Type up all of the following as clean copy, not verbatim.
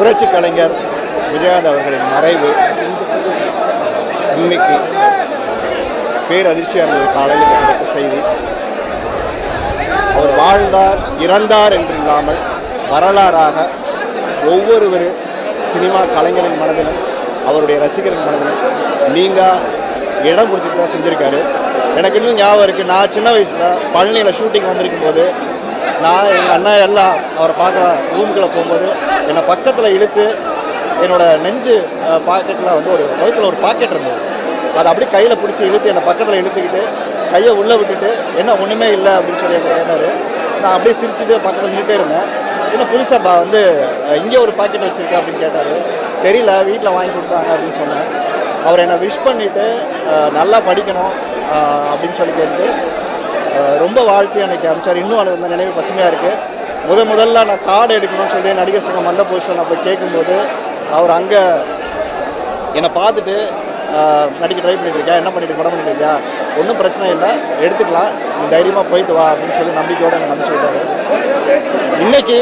புரட்சி கலைஞர் விஜயகாந்த் அவர்களின் மறைவு இன்னைக்கு பேரதிர்ச்சியாக இருந்தது. காலையில் கிடைத்த செய்தி, அவர் வாழ்ந்தார் இறந்தார் என்று இல்லாமல் வரலாறாக ஒவ்வொரு சினிமா கலைஞரின் மனதிலும் அவருடைய ரசிகரின் மனதிலும் நீங்கள் இடம் பிடிச்சிட்டு தான் செஞ்சுருக்காரு. எனக்கு இன்னும் ஞாபகம் இருக்குது, நான் சின்ன வயசில் பழனியில் ஷூட்டிங் வந்திருக்கும் போது நான் எங்கள் அண்ணா எல்லாம் அவரை பார்க்க ரூமுக்குள்ளே போகும்போது என்னை பக்கத்தில் இழுத்து என்னோடய நெஞ்சு பாக்கெட்டில் வந்து ஒரு வயிற்றில் ஒரு பாக்கெட் இருந்தது, அதை அப்படியே கையில் பிடிச்சி இழுத்து என்னை பக்கத்தில் இழுத்துக்கிட்டு கையை உள்ளே விட்டுட்டு என்ன ஒன்றுமே இல்லை அப்படின்னு சொல்லி என்னை கேட்டார். நான் அப்படியே சிரிச்சுட்டு பக்கத்தில் நின்றுட்டே இருந்தேன். இன்னும் புதுசாக வந்து இங்கே ஒரு பாக்கெட் வச்சுருக்கேன் அப்படின்னு கேட்டார். தெரியல, வீட்டில் வாங்கி கொடுத்தாங்க அப்படின்னு சொன்னேன். அவர் என்னை விஷ் பண்ணிவிட்டு நல்லா படிக்கணும் அப்படின்னு சொல்லி கேட்டு ரொம்ப வாழ்த்து எனக்கு அனுப்பிச்சார். இன்னும் அந்த நினைவு பசுமையாக இருக்குது. முதல்ல நான் கார்டு எடுக்கணும்னு சொல்லி நடிகர் சங்கம் வந்த போஸ்ட்டில் நான் போய் கேட்கும்போது அவர் அங்கே என்னை பார்த்துட்டு நடிக்க ட்ரை பண்ணிட்டுருக்கேன், என்ன பண்ணிட்டு படம் பண்ணிட்டுருக்கா, ஒன்றும் பிரச்சனை இல்லை, எடுத்துக்கலாம், நீ தைரியமாக போயிட்டு வா அப்படின்னு சொல்லி நம்பிக்கையோடு என்னை அனுப்பிச்சி விட்டாரு. இன்றைக்கி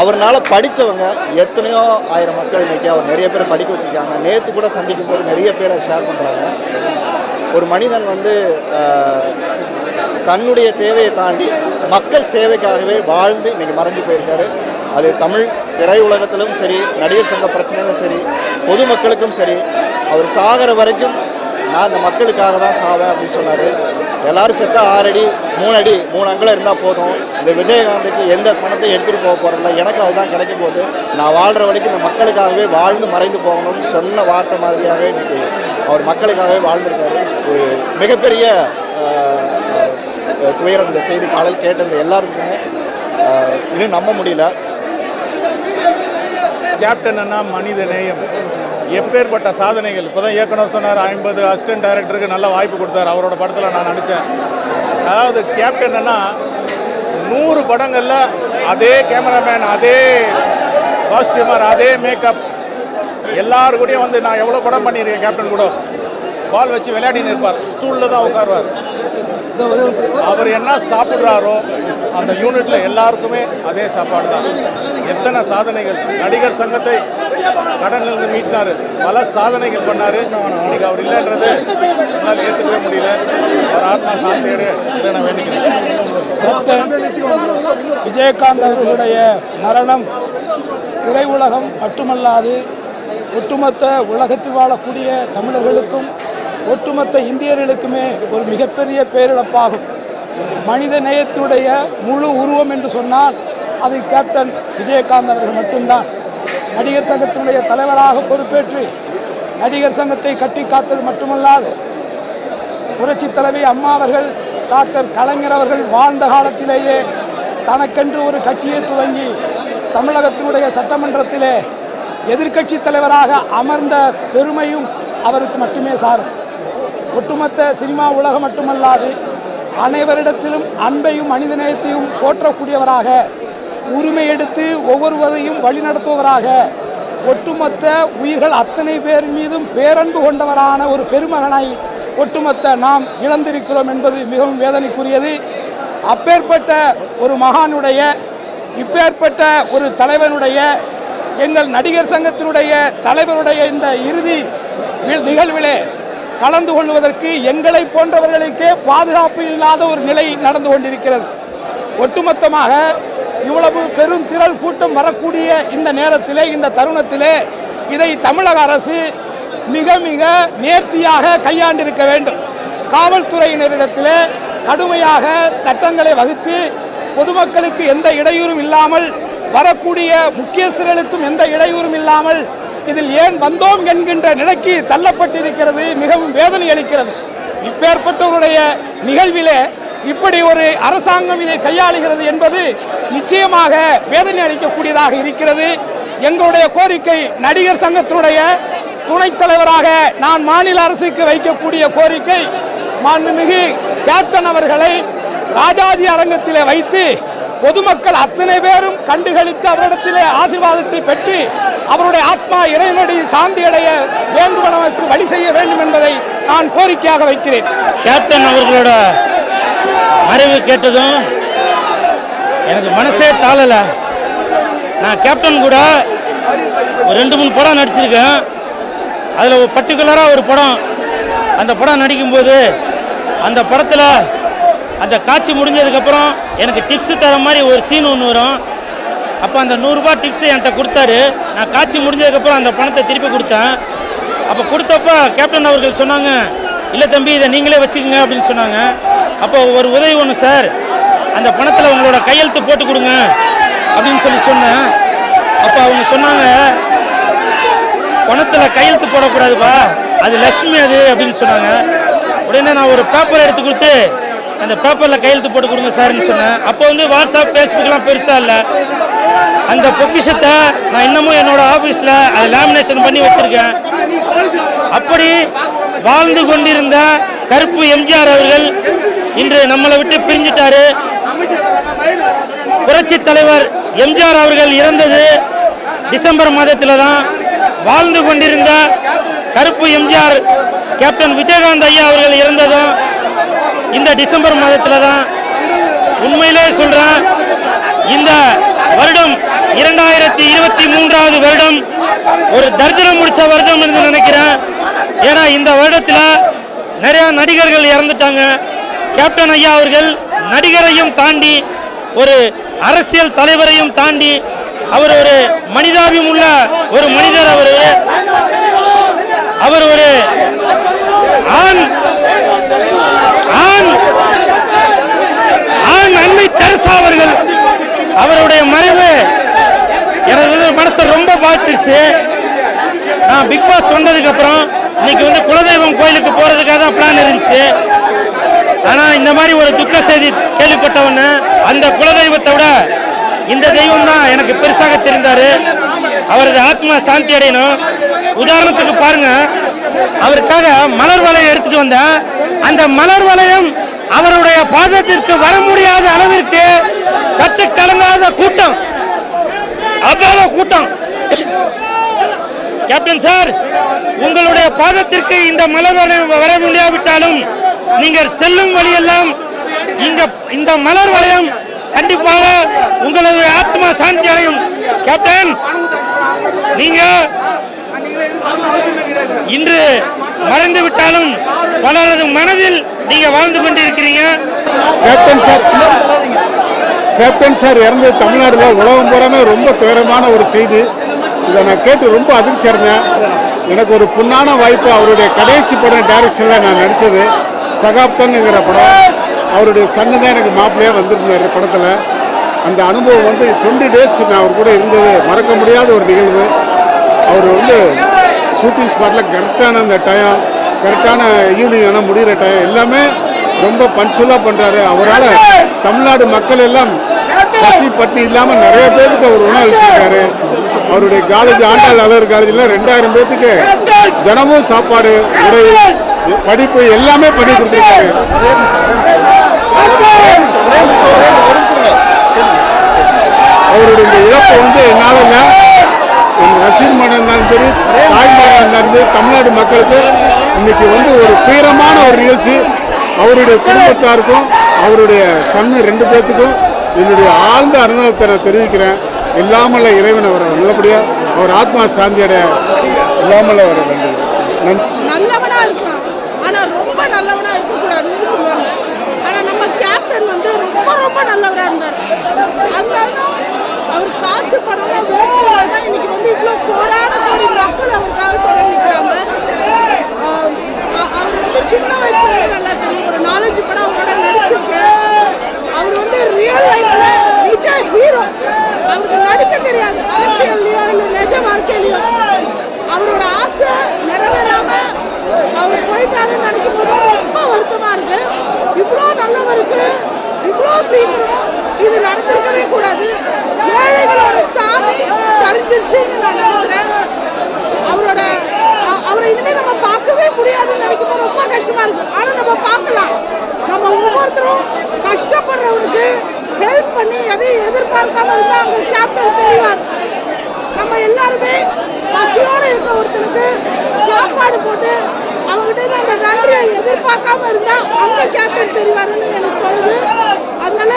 அவர்னால் படித்தவங்க எத்தனையோ ஆயிரம் மக்கள் இன்றைக்கி அவர் நிறைய பேர் படிக்க வச்சுருக்காங்க. நேற்று கூட சந்திக்கும் போது நிறைய பேரை ஷேர் பண்ணுறாங்க. ஒரு மனிதன் வந்து தன்னுடைய தேவையை தாண்டி மக்கள் சேவைக்காகவே வாழ்ந்து இன்றைக்கி மறைஞ்சு போயிருக்காரு. அது தமிழ் திரையுலகத்திலும் சரி, நடிகர் சங்க பிரச்சனையிலும் சரி, பொதுமக்களுக்கும் சரி, அவர் சாகிற வரைக்கும் நான் இந்த மக்களுக்காக தான் சாவேன் அப்படின்னு சொன்னார். எல்லோரும் செத்தா 6 அடி 3 அடி 3 அங்குலம் இருந்தால் போதும், இந்த விஜயகாந்துக்கு எந்த பணத்தையும் எடுத்துகிட்டு போக போகிறதில்ல, எனக்கு அதுதான் கிடைக்கும் போது நான் வாழ்கிற வரைக்கும் இந்த மக்களுக்காகவே வாழ்ந்து மறைந்து போகணும்னு சொன்ன வார்த்தை மாதிரியாகவே இன்றைக்கி அவர் மக்களுக்காகவே வாழ்ந்திருக்காரு. ஒரு மிகப்பெரிய துயரம் இந்த செய்தி காலையில் கேட்டது எல்லாருக்குமே இன்னும் நம்ப முடியல. கேப்டன் அண்ணா மனித நேயம், எப்பேற்பட்ட சாதனைகள். இப்போ தான் இயக்குனர் சொன்னார் 50 அசிஸ்டன்ட் டைரக்டருக்கு நல்ல வாய்ப்பு கொடுத்தார், அவரோட படத்தில் நான் நடித்தேன். அதாவது கேப்டன் அண்ணா 100 படங்களில் அதே கேமராமேன், அதே காஸ்டியூமர், அதே மேக்கப், எல்லாரு கூடயும் வந்து நான் எவ்வளோ படம் பண்ணியிருக்கேன். கேப்டன் கூட பால் வச்சு விளையாடின்னு இருப்பார், ஸ்டூலில் தான் உட்காருவார். அவர் என்ன சாப்பிட்றாரோ அந்த யூனிட்டில் எல்லாருக்குமே அதே சாப்பாடு தான். எத்தனை சாதனைகள். நடிகர் சங்கத்தை கடனிலிருந்து மீட்டினார், பல சாதனைகள் பண்ணார். இன்னைக்கு அவர் இல்லைன்றது என்னால் ஏற்றுக்கவே முடியல. அவர் ஆத்மா சாந்தியோடு இதை நான் வேண்டிக்கிறேன். கேப்டன் விஜயகாந்த் அவர்களுடைய மரணம் திரையுலகம் மட்டுமல்லாது ஒட்டுமொத்த உலகத்தில் வாழக்கூடிய தமிழர்களுக்கும் ஒட்டுமொத்த இந்தியர்களுக்குமே ஒரு மிகப்பெரிய பேரிழப்பாகும். மனித நேயத்தினுடைய முழு உருவம் என்று சொன்னால் அது கேப்டன் விஜயகாந்த் அவர்கள் மட்டும்தான். நடிகர் சங்கத்தினுடைய தலைவராக பொறுப்பேற்று நடிகர் சங்கத்தை கட்டி காத்தது மட்டுமல்லாது புரட்சி தலைவி அம்மா அவர்கள், டாக்டர் கலைஞர் அவர்கள் வாழ்ந்த காலத்திலேயே தனக்கென்று ஒரு கட்சியை துவங்கி தமிழகத்தினுடைய சட்டமன்றத்திலே எதிர்க்கட்சி தலைவராக அமர்ந்த பெருமையும் அவருக்கு மட்டுமே சாரும். ஒட்டுமொத்த சினிமா உலகம் மட்டுமல்லாது அனைவரிடத்திலும் அன்பையும் மனிதநேயத்தையும் போற்றக்கூடியவராக, உரிமை எடுத்து ஒவ்வொருவரையும் வழிநடத்துவவராக, ஒட்டுமொத்த உயிர்கள் அத்தனை பேர் மீதும் பேரன்பு கொண்டவரான ஒரு பெருமகனை ஒட்டுமொத்த நாம் இழந்திருக்கிறோம் என்பது மிகவும் வேதனைக்குரியது. அப்பேற்பட்ட ஒரு மகானுடைய, இப்பேற்பட்ட ஒரு தலைவனுடைய, எங்கள் நடிகர் சங்கத்தினுடைய தலைவருடைய இந்த இறுதி நிகழ்விலே கலந்து கொள்வதற்கு எங்களை போன்றவர்களுக்கே பாதுகாப்பு இல்லாத ஒரு நிலை நடந்து கொண்டிருக்கிறது. ஒட்டுமொத்தமாக இவ்வளவு பெரும் திரள் கூட்டம் வரக்கூடிய இந்த நேரத்திலே, இந்த தருணத்திலே இதை தமிழக அரசு மிக மிக நேர்த்தியாக கையாண்டிருக்க வேண்டும். காவல்துறையினரிடத்திலே கடுமையாக சட்டங்களை வகுத்து பொதுமக்களுக்கு எந்த இடையூறும் இல்லாமல், வரக்கூடிய முக்கியஸ்தர்களுக்கும் எந்த இடையூறும் இல்லாமல் இதில் ஏன் வந்தோம் என்கின்ற நிலைக்கு தள்ளப்பட்டிருக்கிறது. மிகவும் வேதனை அளிக்கிறது. இப்பேற்பட்டவருடைய நிகழ்விலே இப்படி ஒரு அரசாங்கம் இதை கையாளுகிறது என்பது நிச்சயமாக வேதனை அளிக்கக்கூடியதாக இருக்கிறது. எங்களுடைய கோரிக்கை, நடிகர் சங்கத்தினுடைய துணைத் தலைவராக நான் மாநில அரசுக்கு வைக்கக்கூடிய கோரிக்கை, மாண்புமிகு கேப்டன் அவர்களை ராஜாஜி அரங்கத்திலே வைத்து பொதுமக்கள் அத்தனை பேரும் கண்டுகளித்து அவரிடத்திலே ஆசீர்வாதத்தை பெற்று அவருடைய ஆத்மா இறைவனடி சாந்தி அடைய வேண்டுமெனக்கு வழி செய்ய வேண்டும் என்பதை நான் கோரிக்கையாக வைக்கிறேன். கேப்டன் அவர்களோட மறைவு கேட்டதும் எனக்கு மனசே தாளல. நான் கேப்டன் கூட 2-3 படம் நடிச்சிருக்கேன். அதில் ஒரு பர்டிகுலராக ஒரு படம், அந்த படம் நடிக்கும்போது அந்த படத்தில் அந்த காட்சி முடிஞ்சதுக்கப்புறம் எனக்கு டிப்ஸு தர மாதிரி ஒரு சீன் ஒன்று வரும். அப்போ அந்த 100 ரூபாய் டிப்ஸு என்கிட்ட கொடுத்தாரு. நான் காட்சி முடிஞ்சதுக்கப்புறம் அந்த பணத்தை திருப்பி கொடுத்தேன். அப்போ கொடுத்தப்ப கேப்டன் அவர்கள் சொன்னாங்க, இல்லை தம்பி இதை நீங்களே வச்சுக்கோங்க அப்படின்னு சொன்னாங்க. அப்போ ஒரு உதவி ஒன்று சார், அந்த பணத்தில் உங்களோட கையெழுத்து போட்டு கொடுங்க அப்படின்னு சொன்னேன். அப்போ அவங்க சொன்னாங்க, பணத்தில் கையெழுத்து போடக்கூடாதுப்பா, அது லட்சுமி அது அப்படின்னு சொன்னாங்க. உடனே நான் ஒரு பேப்பர் எடுத்து கொடுத்து அந்த பேப்பரில் கையெழுத்து போட்டு கொடுங்க சார்னு சொன்னேன். அப்போ வந்து வாட்ஸ்அப் ஃபேஸ்புக்கெலாம் பெருசாக இல்லை. அந்த பொக்கிஷத்தை நான் இன்னமும் என்னோட ஆஃபீஸில் அதை லேமினேஷன் பண்ணி வச்சுருக்கேன். அப்படி வாழ்ந்து கொண்டிருந்த கருப்பு எம்ஜிஆர் அவர்கள் இன்று நம்மளை விட்டு பிரிஞ்சிட்டாரு. புரட்சி தலைவர் எம்ஜிஆர் அவர்கள் இறந்தது டிசம்பர் மாதத்தில் தான். வாழ்ந்து கொண்டிருந்த கருப்பு எம்ஜிஆர் கேப்டன் விஜயகாந்த் ஐயா அவர்கள் இறந்ததும் இந்த டிசம்பர் மாதத்தில் தான். உண்மையிலே சொல்கிறேன், இந்த வருடம் 2023வது வருடம் ஒரு தரித்திரம் முடிச்ச வருடம் என்று நினைக்கிறேன். ஏன்னா இந்த வருடத்தில் நிறைய நடிகர்கள் இறந்துட்டாங்க. கேப்டன் ஐயா அவர்கள் நடிகரையும் தாண்டி ஒரு அரசியல் தலைவரையும் தாண்டி அவர் ஒரு மனிதாபியம் உள்ள ஒரு மனிதர். அவர் ஒரு ஆண் அன்னை தெரசா அவர்கள். அவருடைய மறைவு எனக்கு மனசை ரொம்ப பாதிச்சிருச்சு. நான் பிக் பாஸ் வந்ததுக்கு அப்புறம் இன்னைக்கு வந்து குலதெய்வம் கோயிலுக்கு போறதுக்காக தான் பிளான் இருந்துச்சு. ஆனா இந்த மாதிரி ஒரு துக்க செய்தி கேள்விப்பட்டவொன்னு அந்த குலதெய்வத்தை விட இந்த தெய்வம் தான் எனக்கு பெருசாக தெரிந்தாரு. அவரது ஆத்மா சாந்தி அடையணும். உதாரணத்துக்கு பாருங்க, அவருக்காக மலர் வளையம் எடுத்துட்டு வந்த அந்த மலர் வளையம் அவருடைய பாதத்திற்கு வர முடியாத அளவிற்கு கட்டு கலங்காத கூட்டம், அவ்வளவு கூட்டம். கேப்டன் சார், உங்களுடைய பாதத்திற்கு இந்த மலர் வளையம் வர முடியாவிட்டாலும் நீங்கள் செல்லும் வழியெல்லாம் இந்த மலர் வளையம் கண்டிப்பாக உங்களது ஆத்மா சாந்தி அடையும். கேப்டன், நீங்க இன்று மறைந்து விட்டாலும் பலரது மனதில் நீங்க வாழ்ந்து கொண்டிருக்கிறீங்க. கேப்டன் சார் இறந்து தமிழ்நாடுல உலகம் பூராமே ரொம்ப துயரமான ஒரு செய்தி. இதை நான் கேட்டு ரொம்ப அதிர்ச்சி அடைஞ்சேன். எனக்கு ஒரு பொன்னான வாய்ப்பு, அவருடைய கடைசி படம் டைரக்ஷனில் நான் நடித்தது சகாப்தன்ங்கிற படம். அவருடைய சன்னு தான் எனக்கு மாப்பிள்ளையாக வந்திருந்தார் படத்தில். அந்த அனுபவம் வந்து 20 days நான் அவர் கூட இருந்தது மறக்க முடியாத ஒரு நிகழ்வு. அவர் வந்து ஷூட்டிங் ஸ்பாட்டில் கரெக்டான அந்த டைம், கரெக்டான ஈவினிங் ஆனால் முடிகிற டைம் எல்லாமே ரொம்ப பஞ்சுவலாக பண்ணுறாரு. அவரால் தமிழ்நாடு மக்கள் எல்லாம் பசி பட்டினி இல்லாமல் நிறைய பேருக்கு அவர் உணவளிச்சிருக்காரு. அவருடைய காலேஜ் ஆண்டாள் அழகர் காலேஜில் 2000 பேர்த்துக்கு தினமும் சாப்பாடு, உடை, படிப்பு எல்லாமே பண்ணி கொடுத்துருக்காரு. அவருடைய இந்த இழப்பை வந்து என்னால் இல்லை, எங்கள் ரசிகமாக இருந்தாலும் சரி, தாய்மாராக இருந்தாலும் சரி, தமிழ்நாடு மக்களுக்கு இன்னைக்கு வந்து ஒரு துயரமான ஒரு நிகழ்ச்சி. அவருடைய குடும்பத்தாருக்கும் அவருடைய சன்னு 2 பேர்த்துக்கும் என்னுடைய ஆழ்ந்த அனுபவத்தை நான் தெரிவிக்கிறேன். இல்லாமல் இறைவன் அவரை நல்லபடியாக அவர் ஆத்மா சாந்தி அடைய இல்லாமல் அவரை நல்லவனா இருக்கலாம், ஆனா ரொம்ப நல்லவனா இருக்கக்கூடாதுன்னு சொல்லுவாங்க. ஆனா நம்ம கேப்டன் வந்து ரொம்ப ரொம்ப நல்லவரா இருந்தார். அதனால்தான் அவர் காசு பணமா தான் இன்னைக்கு வந்து இவ்வளோ கோடான கோடி மக்கள் அவருக்காக தொடர்ந்து நிற்கிறாங்க. அவர் வந்து சின்ன வயசுல நல்லா தெரியும், ஒரு 4-5 படம் அவரோட நடிச்சிருக்கேன். அவர் வந்து ரியல் லைஃப்ல நிஜ ஹீரோ. அவருக்கு நடிக்க தெரியாது, அரசியல்லையோ இல்லை நிஜ வாழ்க்கையிலையோ. அவரோட ஆசை நிறைவேறாம அவர் போயிட்டாருன்னு நினைக்கும் போது ரொம்ப வருத்தமா இருக்கு. இவ்வளோ நல்லவருக்கு இவ்வளோ சீக்கிரம் இது நடந்திருக்கவே கூடாது. ஏழைகளோட சாமி சரிஞ்சிருச்சுன்னு நான் நினைக்கிறேன். அவரை இனிமேல் நம்ம பார்க்கவே முடியாதுன்னு நினைக்கும் போது ரொம்ப கஷ்டமா இருக்கு. ஆனா நம்ம பார்க்கலாம். நம்ம ஒவ்வொருத்தரும் கஷ்டப்படுறவனுக்கு ஹெல்ப் பண்ணி எதையும் எதிர்பார்க்காம இருந்தா அவங்க கேப்டன் தெரிவார். நம்ம எல்லாருமே பசியோடு இருக்க ஒருத்தருக்கு சாப்பாடு போட்டு அவங்ககிட்ட அந்த நன்றியை எதிர்பார்க்காம இருந்தா அவங்க கேப்டன் தெரிவாருன்னு எனக்கு தோணுது. அதனால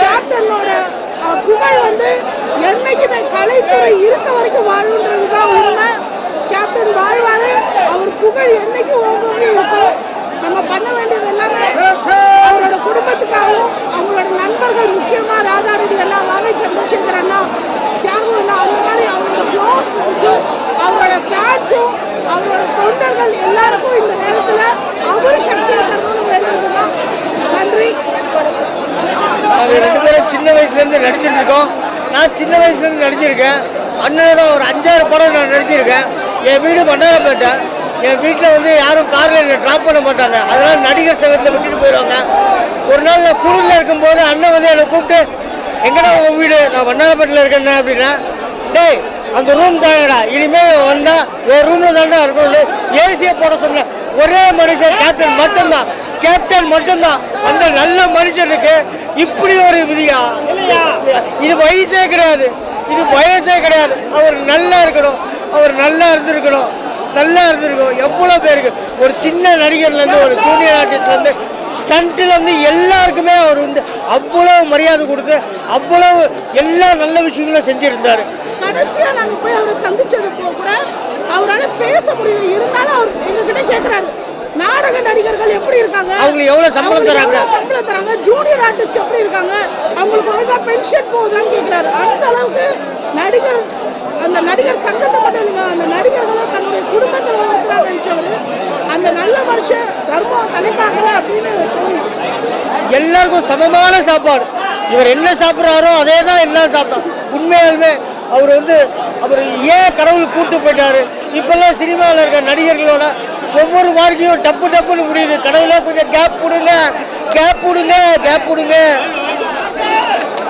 கேப்டனோட புகழ் வந்து என்னைக்குமே கலைத்துறை இருக்க வரைக்கும் வாழுன்றது தான் நாங்கள் நடிச்சுட்டு இருக்கோம். நான் சின்ன வயசுலேருந்து நடிச்சிருக்கேன். அண்ணனோட ஒரு 5-6 படம் நான் நடிச்சிருக்கேன். என் வீடு மன்னாரப்பேட்டை. என் வீட்டில் வந்து யாரும் காரில் என்னை ட்ராப் பண்ண மாட்டாங்க. அதனால் நடிகர் சங்கத்தில் விட்டுட்டு போயிடுவாங்க. ஒரு நாள் நான் குழுவில் இருக்கும்போது அண்ணன் வந்து என்னை கூப்பிட்டு, எங்கடா உன் வீடு? நான் மன்னாரப்பேட்டையில் இருக்கேன்னா அப்படின்னா, டேய் அந்த ரூம் தாங்கடா, இனிமேல் வந்தால் ஒரு ரூமில் தாண்டா இருக்கணும், ஏசியை போட சொன்னேன். ஒரே மனுஷன் கேப்டன் மட்டும்தான், கேப்டன் மட்டும்தான். அந்த நல்ல மனுஷனுக்கு இப்படி ஒரு விதியா? இது வயசே கிடையாது, இது வயசே கிடையாது. அவர் நல்லா இருக்கணும், அவர் நல்லா இருந்திருக்கணும், நல்லா இருந்திருக்கும். எவ்வளோ பேருக்கு ஒரு சின்ன நடிகர்லேருந்து ஒரு ஜூனியர் ஆர்டிஸ்ட்லேருந்து ஸ்டண்ட்லேருந்து எல்லாருக்குமே அவர் வந்து அவ்வளோ மரியாதை கொடுத்து அவ்வளோ எல்லா நல்ல விஷயங்களும் செஞ்சுருந்தார். கடைசியாக நாங்கள் போய் அவரை சந்திச்சது கூட அவரால் பேச முடியல. இருந்தாலும் அவர் எங்ககிட்ட கேட்குறாரு, நாடக நடிகர்கள் எப்படி இருக்காங்க, அவங்களுக்கு எவ்வளோ சம்பளம் தராங்க, ஜூனியர் ஆர்டிஸ்ட் எப்படி இருக்காங்க, அவங்களுக்கு ஒழுங்காக பென்ஷன் போகுதான்னு கேட்குறாரு. அந்த அளவுக்கு அந்த நடிகர் சங்கத்தை மட்டும் இல்லைங்க, அந்த நடிகர்களை தன்னுடைய குடும்பத்தில் இருக்கிறார் நினைச்சவர். அந்த நல்ல வருஷம் தர்மம் தலைக்காகல அப்படின்னு எல்லாருக்கும் சமமான சாப்பாடு. இவர் என்ன சாப்பிட்றாரோ அதே தான் எல்லாம் சாப்பிட்டார். உண்மையாலுமே அவர் ஏன் கடவுள் கூட்டு போயிட்டாரு. இப்பெல்லாம் சினிமாவில் இருக்க நடிகர்களோட ஒவ்வொரு வாழ்க்கையும் டப்புன்னு முடியுது. கடவுளே கொஞ்சம் கேப் கொடுங்க, கேப் கொடுங்க, கேப் கொடுங்க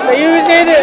தயவு செய்து.